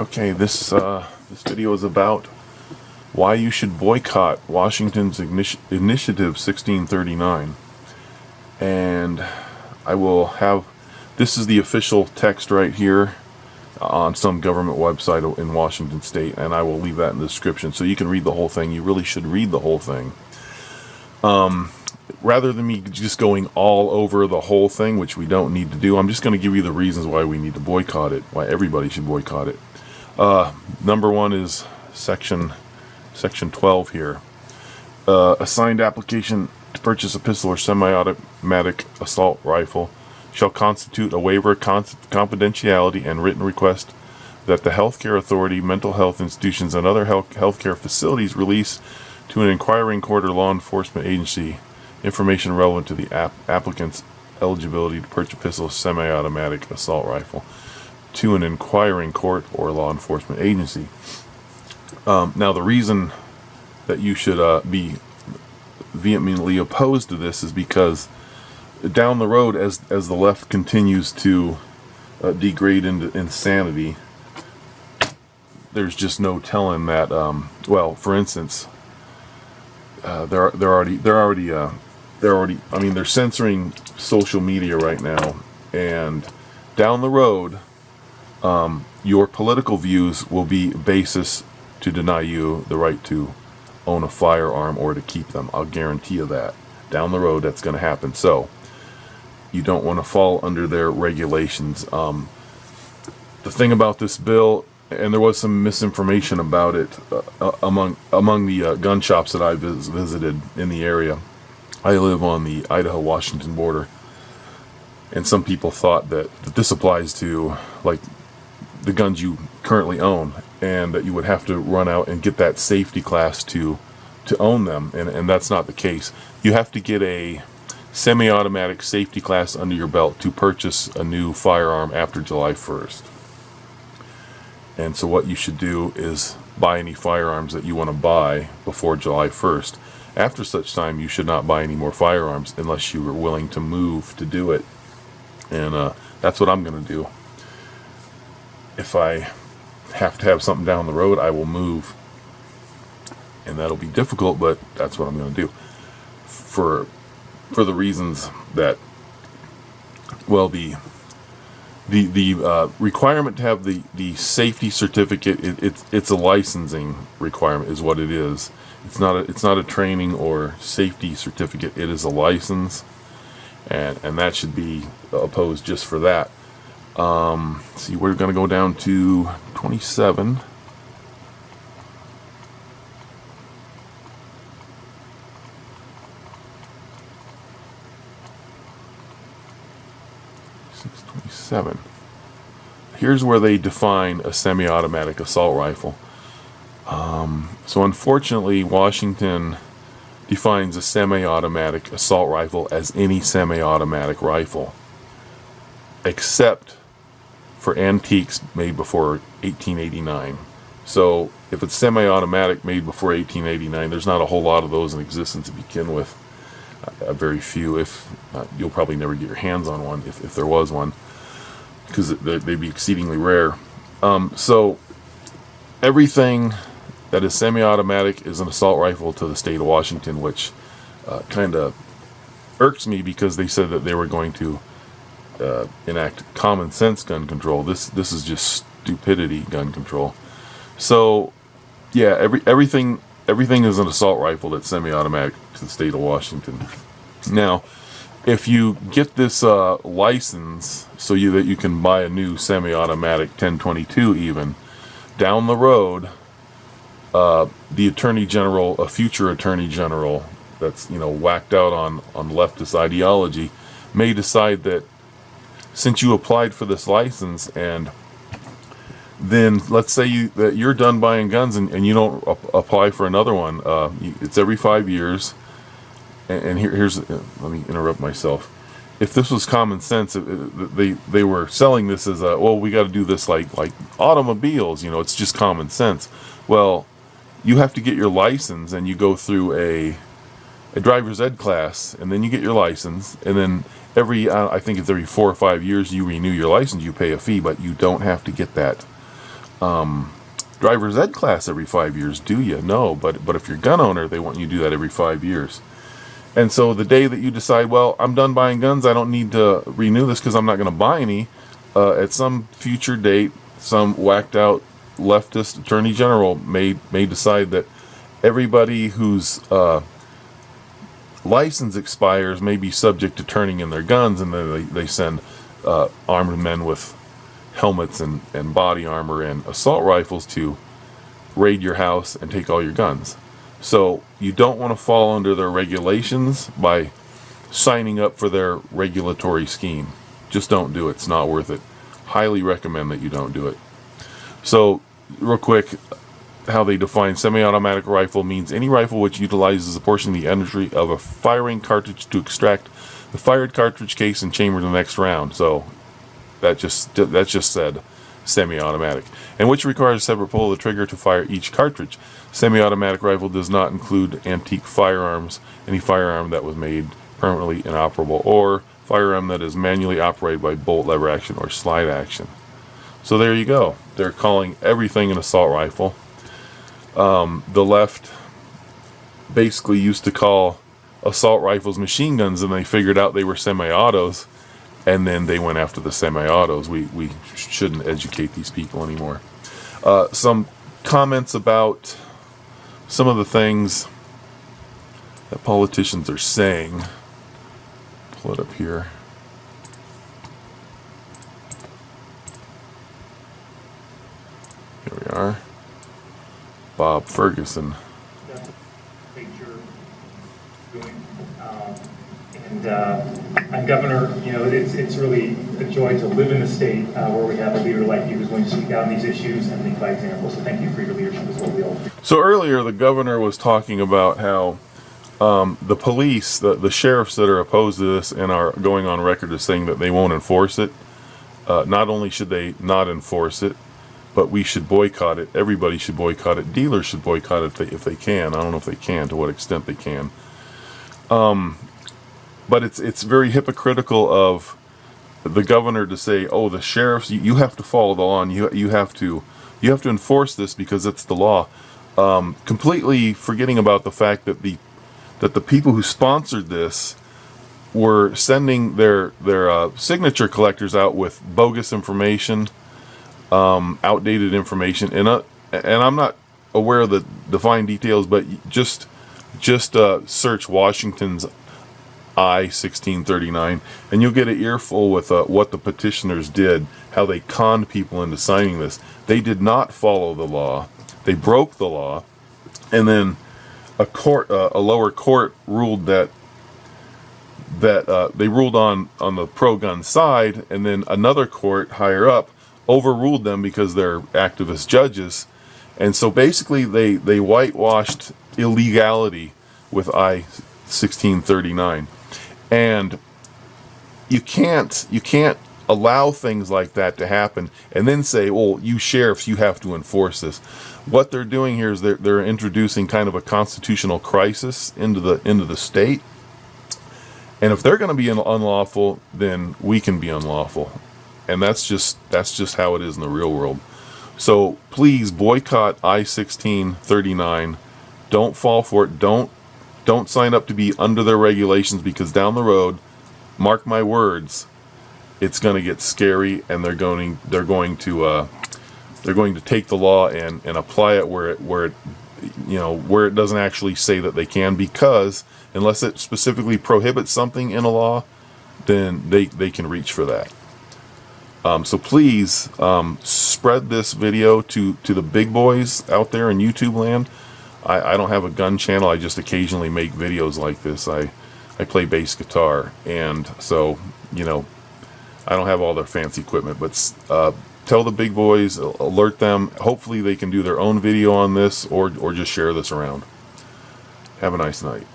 Okay, this video is about why you should boycott Washington's Initiative 1639, and I will have this is the official text right here on some government website in Washington State, and I will leave that in the description so you can read the whole thing. You really should read the whole thing. Rather than me just going all over the whole thing, which we don't need to do, I'm just going to give you the reasons why we need to boycott it, why everybody should boycott it. Number one is section 12 here. A signed application to purchase a pistol or semi-automatic assault rifle shall constitute a waiver of confidentiality and written request that the healthcare authority, mental health institutions, and other healthcare facilities release to an inquiring court or law enforcement agency information relevant to the applicant's eligibility to purchase a pistol or semi-automatic assault rifle to an inquiring court or law enforcement agency. Now, the reason that you should be vehemently opposed to this is because down the road, as the left continues to degrade into insanity, there's just no telling that. Well, for instance, they're already. I mean, they're censoring social media right now, and down the road, your political views will be basis to deny you the right to own a firearm or to keep them. I'll guarantee you that. Down the road, that's going to happen. So you don't want to fall under their regulations. The thing about this bill, and there was some misinformation about it among the gun shops that I visited in the area. I live on the Idaho-Washington border, and some people thought that this applies to like the guns you currently own, and that you would have to run out and get that safety class to own them, and that's not the case. You have to get a semi-automatic safety class under your belt to purchase a new firearm after July 1st. And so what you should do is buy any firearms that you want to buy before July 1st. After such time, you should not buy any more firearms unless you are willing to move to do it. And that's what I'm going to do. If I have to have something down the road, I will move. And that'll be difficult, but that's what I'm going to do. For the reasons that, well, the requirement to have the safety certificate, it's a licensing requirement is what it is. It's not a training or safety certificate. It is a license, and that should be opposed just for that. See, we're going to go down to 27. Here's where they define a semi-automatic assault rifle. So unfortunately, Washington defines a semi-automatic assault rifle as any semi-automatic rifle, except for antiques made before 1889. So if it's semi-automatic made before 1889, there's not a whole lot of those in existence to begin with. Very few. If you'll probably never get your hands on one if there was one, because they'd be exceedingly rare. So everything that is semi-automatic is an assault rifle to the state of Washington, which kind of irks me because they said that they were going to enact common sense gun control. This is just stupidity gun control. So yeah, everything is an assault rifle that's semi-automatic to the state of Washington. Now, if you get this license so that you can buy a new semi-automatic 1022 even, down the road, the Attorney General, a future Attorney General that's whacked out on leftist ideology, may decide that since you applied for this license, and then let's say that you're done buying guns and you don't apply for another one, it's every 5 years. And here's let me interrupt myself. If this was common sense, they were selling this as we got to do this like automobiles, it's just common sense. Well, you have to get your license, and you go through a driver's ed class, and then you get your license, and then I think it's every 4 or 5 years you renew your license. You pay a fee, but you don't have to get that driver's ed class every 5 years, do you? No, but if you're a gun owner, they want you to do that every 5 years. And so the day that you decide, well, I'm done buying guns, I don't need to renew this because I'm not going to buy any, at some future date, some whacked out leftist attorney general may decide that everybody whose license expires may be subject to turning in their guns, and then they send armed men with helmets and body armor and assault rifles to raid your house and take all your guns. So you don't want to fall under their regulations by signing up for their regulatory scheme. Just don't do it. It's not worth it. Highly recommend that you don't do it. So real quick, how they define semi-automatic rifle means any rifle which utilizes a portion of the entry of a firing cartridge to extract the fired cartridge case and chamber the next round. So that just said semi-automatic, and which requires a separate pull of the trigger to fire each cartridge. Semi-automatic rifle does not include antique firearms, any firearm that was made permanently inoperable, or firearm that is manually operated by bolt lever action or slide action. So there you go. They're calling everything an assault rifle. The left basically used to call assault rifles machine guns, and they figured out they were semi-autos, and then they went after the semi-autos. We shouldn't educate these people anymore. Some comments about some of the things that politicians are saying. Pull it up here. Here we are. Bob Ferguson. That's a picture doing, and Governor, you know, it's really a joy to live in a state where we have a leader like you who's going to speak out on these issues and lead by example. So thank you for your leadership as well. We all. So earlier, the governor was talking about how the police, the sheriffs that are opposed to this and are going on record as saying that they won't enforce it. Not only should they not enforce it, but we should boycott it. Everybody should boycott it. Dealers should boycott it if they can. I don't know if they can, to what extent they can. But it's very hypocritical of the governor to say, "Oh, the sheriffs, you have to follow the law, and you have to enforce this because it's the law." Completely forgetting about the fact that the people who sponsored this were sending their signature collectors out with bogus information, outdated information, and I'm not aware of the fine details, but just search Washington's I-1639, and you'll get an earful with what the petitioners did, how they conned people into signing this. They did not follow the law. They broke the law, and then a lower court ruled that they ruled on the pro-gun side, and then another court higher up overruled them because they're activist judges. And so basically they whitewashed illegality with I-1639. And you can't allow things like that to happen and then say, well, you sheriffs, you have to enforce this. What they're doing here is they're introducing kind of a constitutional crisis into the state. And if they're going to be unlawful, then we can be unlawful. And that's just how it is in the real world. So please boycott I-1639. Don't fall for it. Don't sign up to be under their regulations, because down the road, mark my words, it's going to get scary, and they're going to take the law and apply it where it doesn't actually say that they can, because unless it specifically prohibits something in a law, then they can reach for that. So please spread this video to the big boys out there in YouTube land. I don't have a gun channel. I just occasionally make videos like this. I play bass guitar, and so I don't have all their fancy equipment, but tell the big boys, alert them. Hopefully they can do their own video on this, or just share this around. Have a nice night.